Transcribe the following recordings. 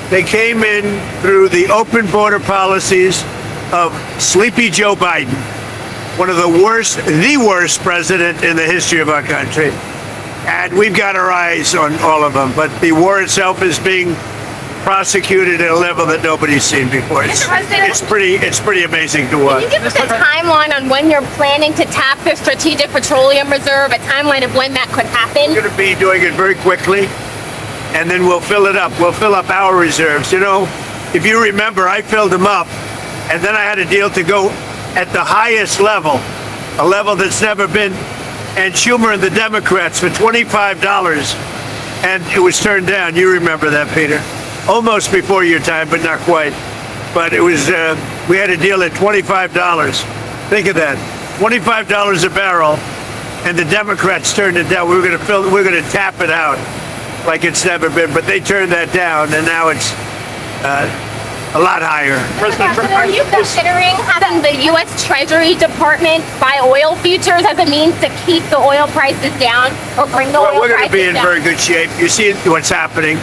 They came in through the open border policies of sleepy Joe Biden, one of the worst president in the history of our country. And we've got our eyes on all of them. But the war itself is being prosecuted at a level that nobody's seen before. It's pretty amazing to watch. Can you give us a timeline on when you're planning to tap the Strategic Petroleum Reserve, a timeline of when that could happen? We're going to be doing it very quickly, and then we'll fill it up. We'll fill up our reserves. You know, if you remember, I filled them up, and then I had a deal to go at the highest level, a level that's never been, and Schumer and the Democrats for $25, and it was turned down. You remember that, Peter? Almost before your time, but not quite. But it was, we had a deal at $25. Think of that, $25 a barrel, and the Democrats turned it down. We're going to tap it out like it's never been, but they turned that down, and now it's a lot higher. Are you considering having the U.S. Treasury Department buy oil futures as a means to keep the oil prices down or bring the oil prices down? We're going to be in very good shape. You see what's happening.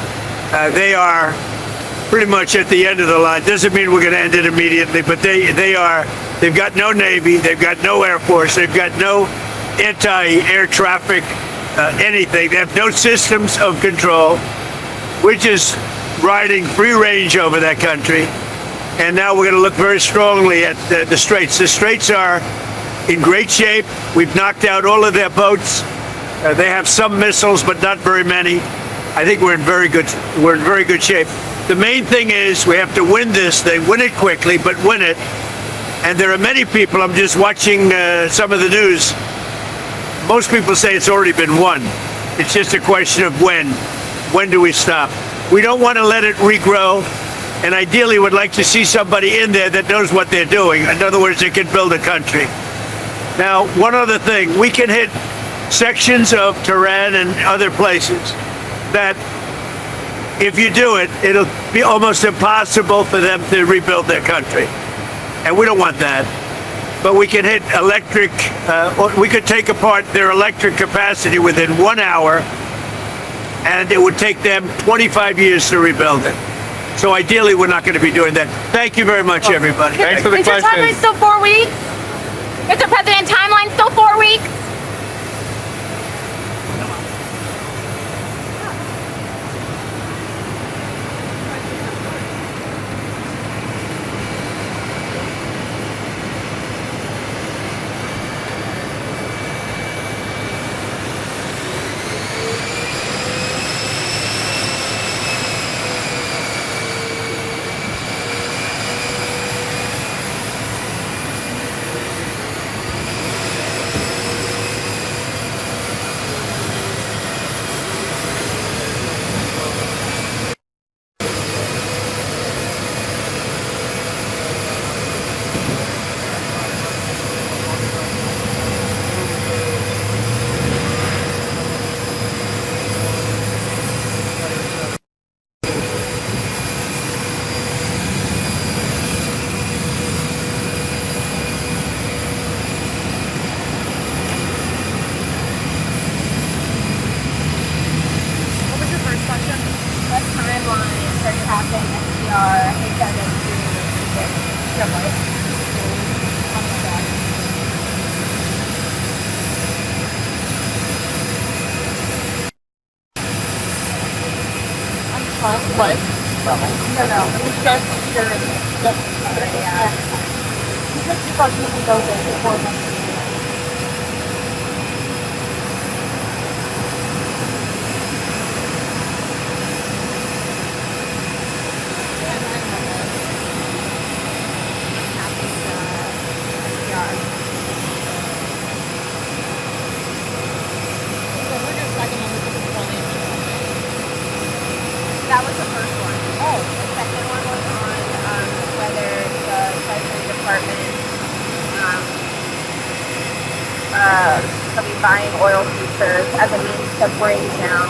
They are pretty much at the end of the line. Doesn't mean we're going to end it immediately, but they've got no Navy, they've got no Air Force, they've got no anti-air traffic, anything. They have no systems of control. We're just riding free range over that country. And now we're going to look very strongly at the Straits. The Straits are in great shape. We've knocked out all of their boats. They have some missiles, but not very many. I think we're in very good shape. The main thing is we have to win this. They win it quickly, but win it. And there are many people, I'm just watching some of the news. Most people say it's already been won. It's just a question of when. When do we stop? We don't want to let it regrow. And ideally would like to see somebody in there that knows what they're doing. In other words, they can build a country. Now, one other thing, we can hit sections of Tehran and other places that if you do it, it'll be almost impossible for them to rebuild their country. And we don't want that. But we can hit electric, we could take apart their electric capacity within 1 hour, and it would take them 25 years to rebuild it. So ideally, we're not going to be doing that. Thank you very much, everybody. Thanks for the question. Is your timeline still 4 weeks? Mr. President, timeline still 4 weeks? What? No. It's just your... Yeah. Because you thought you could go there before them. That was the first one. Oh. The second one was on whether the Treasury Department will be buying oil futures as a means to bring down